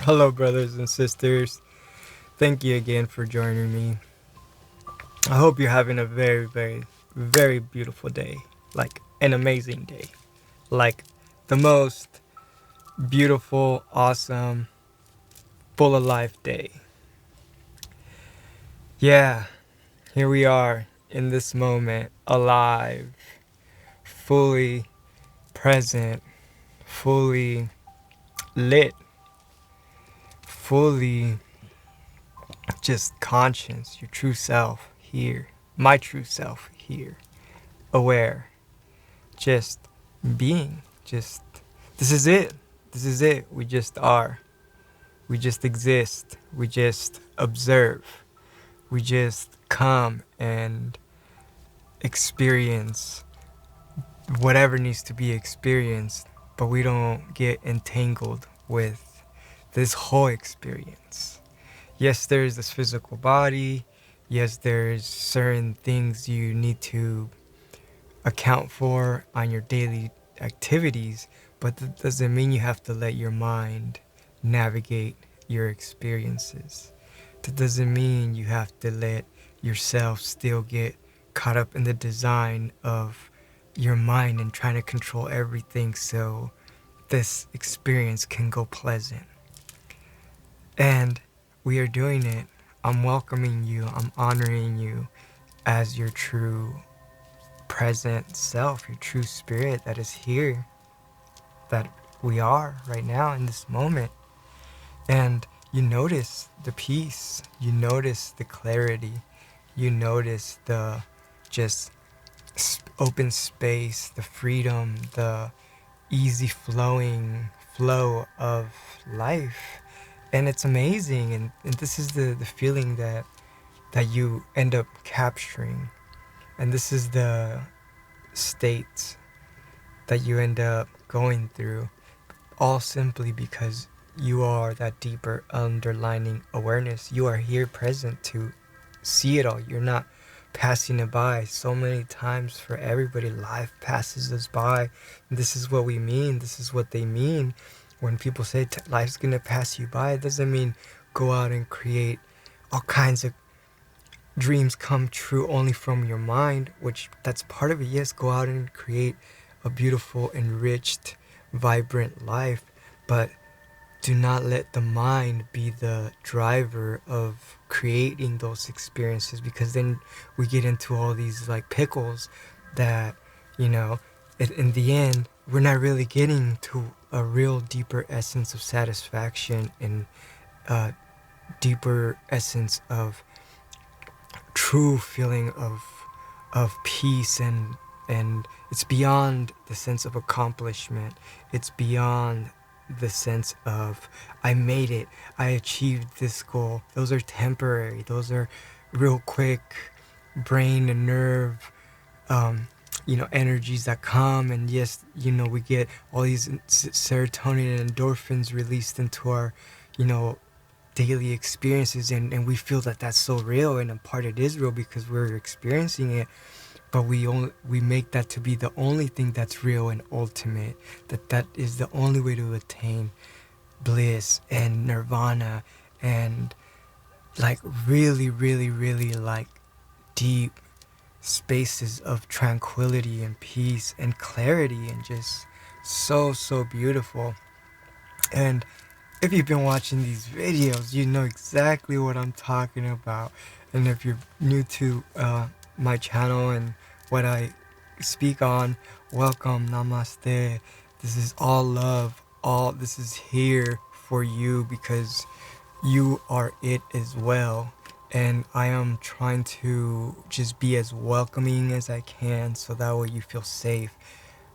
Hello, brothers and sisters. Thank you again for joining me. I hope you're having a very, very, very beautiful day. Like an amazing day. Like the most beautiful, awesome, full of life day. Yeah, here we are in this moment, alive, fully present, fully lit, fully just conscious, your true self here, my true self here, aware, just being, just this is it. This is it. We just are. We just exist. We just observe. We just come and experience whatever needs to be experienced, but we don't get entangled with this whole experience. Yes, there's this physical body. Yes, there's certain things you need to account for on your daily activities, but that doesn't mean you have to let your mind navigate your experiences. That doesn't mean you have to let yourself still get caught up in the design of your mind and trying to control everything so this experience can go pleasant. And we are doing it. I'm welcoming you. I'm honoring you as your true present self, your true spirit that is here, that we are right now in this moment. And you notice the peace, you notice the clarity, you notice the just open space, the freedom, the easy flowing flow of life. And it's amazing. And this is the feeling that you end up capturing. And this is the state that you end up going through, all simply because you are that deeper underlining awareness. You are here present to see it all. You're not passing it by. So many times for everybody, life passes us by. And this is what we mean. This is what they mean. When people say life's gonna pass you by, it doesn't mean go out and create all kinds of dreams come true only from your mind, which that's part of it. Yes, go out and create a beautiful, enriched, vibrant life, but do not let the mind be the driver of creating those experiences, because then we get into all these like pickles that, in the end, we're not really getting to a real deeper essence of satisfaction and a deeper essence of true feeling of peace, and it's beyond the sense of accomplishment. It's beyond the sense of I made it, I achieved this goal. Those are temporary. Those are real quick brain and nerve energies that come, and yes, we get all these serotonin and endorphins released into our daily experiences, and we feel that that's so real, and in part it is real because we're experiencing it, but we make that to be the only thing that's real and ultimate, that is the only way to attain bliss and nirvana and like really, really, really like deep spaces of tranquility and peace and clarity, and just so beautiful. And if you've been watching these videos, you know exactly what I'm talking about. And if you're new to my channel and what I speak on, welcome, namaste. This is all love. This is here for you because you are it as well. And I am trying to just be as welcoming as I can so that way you feel safe.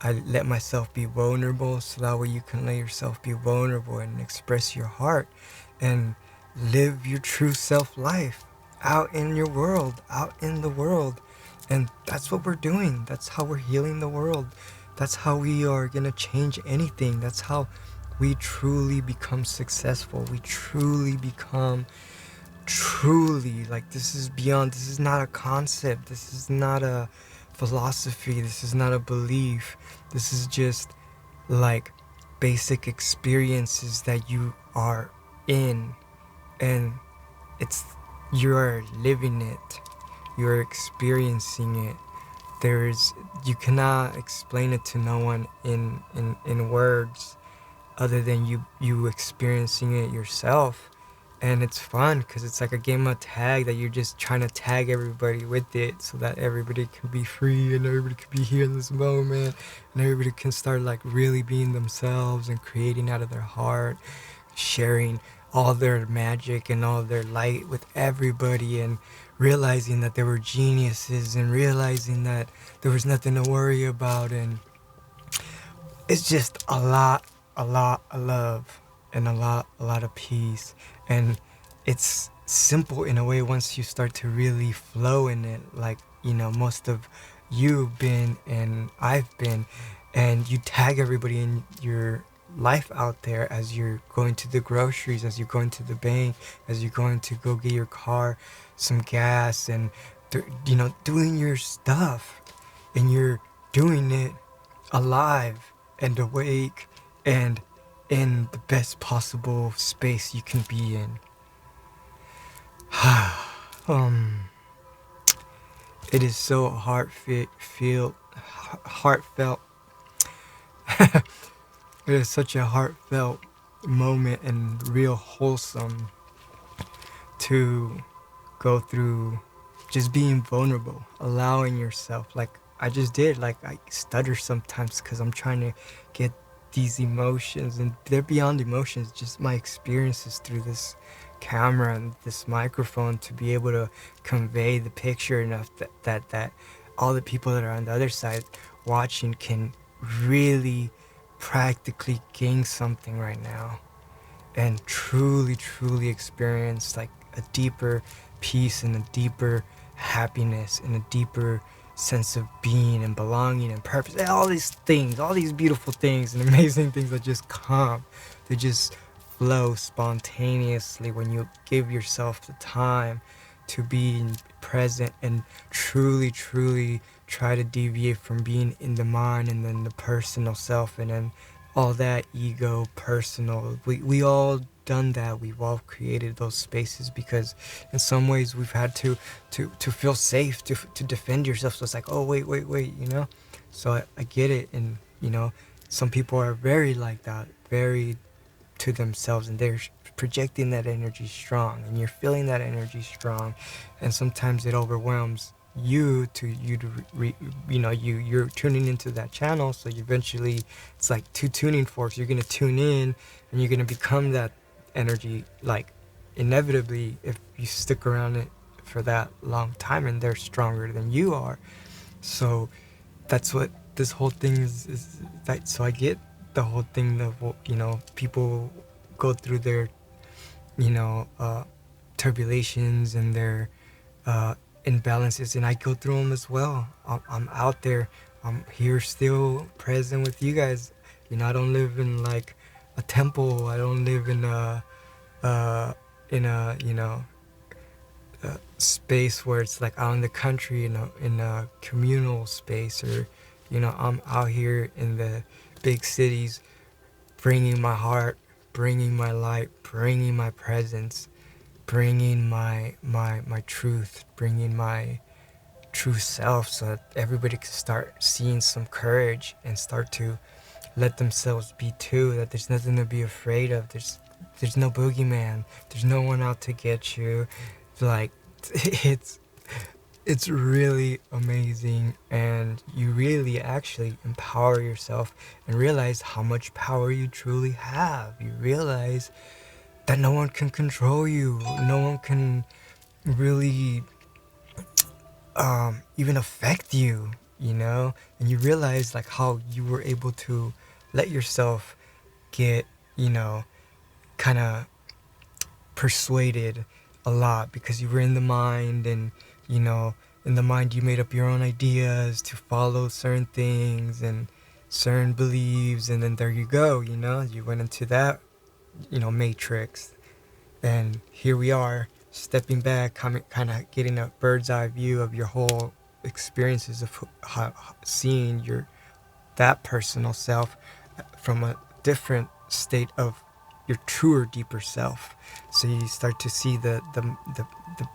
I let myself be vulnerable so that way you can let yourself be vulnerable and express your heart and live your true self life out in your world, out in the world. And that's what we're doing. That's how we're healing the world. That's how we are going to change anything. That's how we truly become successful. We truly become truly, like, this is beyond, this is not a concept. This is not a philosophy. This is not a belief. This is just like basic experiences that you are in, and it's, you're living it, you're experiencing it. There's, you cannot explain it to no one in words other than you experiencing it yourself. And it's fun because it's like a game of tag that you're just trying to tag everybody with it so that everybody can be free and everybody can be here in this moment, and everybody can start like really being themselves and creating out of their heart, sharing all their magic and all their light with everybody, and realizing that they were geniuses and realizing that there was nothing to worry about. And it's just a lot of love and a lot of peace. And it's simple in a way once you start to really flow in it, like, you know, most of you've been and I've been. And you tag everybody in your life out there as you're going to the groceries, as you're going to the bank, as you're going to go get your car some gas, and you know, doing your stuff. And you're doing it alive and awake and in the best possible space you can be in. It is so heartfelt. It is such a heartfelt moment and real wholesome to go through just being vulnerable, allowing yourself, like I just did. Like, I stutter sometimes because I'm trying to get these emotions, and they're beyond emotions, just my experiences through this camera and this microphone, to be able to convey the picture enough that all the people that are on the other side watching can really practically gain something right now, and truly experience like a deeper peace and a deeper happiness and a deeper sense of being and belonging and purpose, and all these things, all these beautiful things and amazing things that just come, they just flow spontaneously when you give yourself the time to be present and truly try to deviate from being in the mind and then the personal self and then all that ego personal. We all done that. We've all created those spaces because in some ways we've had to feel safe, to defend yourself. So it's like, oh wait, you know. So I get it. And you know, some people are very like that, very to themselves, and they're projecting that energy strong, and you're feeling that energy strong, and sometimes it overwhelms you to you know, you're tuning into that channel. So you eventually, it's like two tuning forks. You're gonna tune in and you're gonna become that energy, like inevitably, if you stick around it for that long time, and they're stronger than you are. So that's what this whole thing is that. So I get the whole thing of, you know, people go through their, you know, turbulations and their imbalances, and I go through them as well. I'm out there, I'm here still present with you guys. You know, I don't live in like a temple. I don't live in a you know, a space where it's like out in the country, in a communal space, or you know, I'm out here in the big cities, bringing my heart, bringing my light, bringing my presence, bringing my truth, bringing my true self, so that everybody can start seeing some courage and start to let themselves be too. That there's nothing to be afraid of. There's no boogeyman. There's no one out to get you. Like, it's really amazing, and you really actually empower yourself and realize how much power you truly have. You realize that no one can control you. No one can really even affect you, you know? And you realize like how you were able to let yourself get, you know, kind of persuaded a lot because you were in the mind, and you know, in the mind you made up your own ideas to follow certain things and certain beliefs, and then there you go, you know, you went into that, you know, matrix. And here we are, stepping back, kind of getting a bird's eye view of your whole experiences of how, seeing your that personal self from a different state of your truer, deeper self. So you start to see the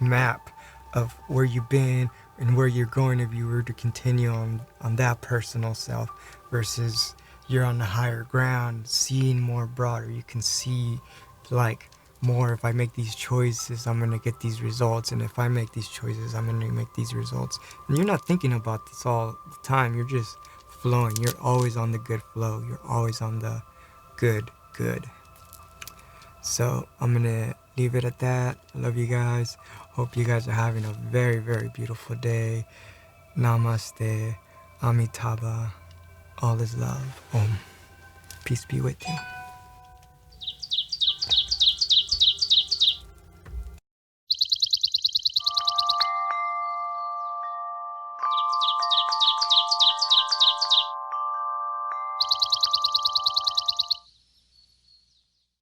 map of where you've been and where you're going if you were to continue on that personal self, versus you're on the higher ground, seeing more broader. You can see like more, if I make these choices, I'm going to get these results. And if I make these choices, I'm going to make these results. And you're not thinking about this all the time. You're just flowing. You're always on the good flow. You're always on the good. So I'm going to leave it at that. I love you guys. Hope you guys are having a very, very beautiful day. Namaste. Amitabha. All is love. Om. Peace be with you.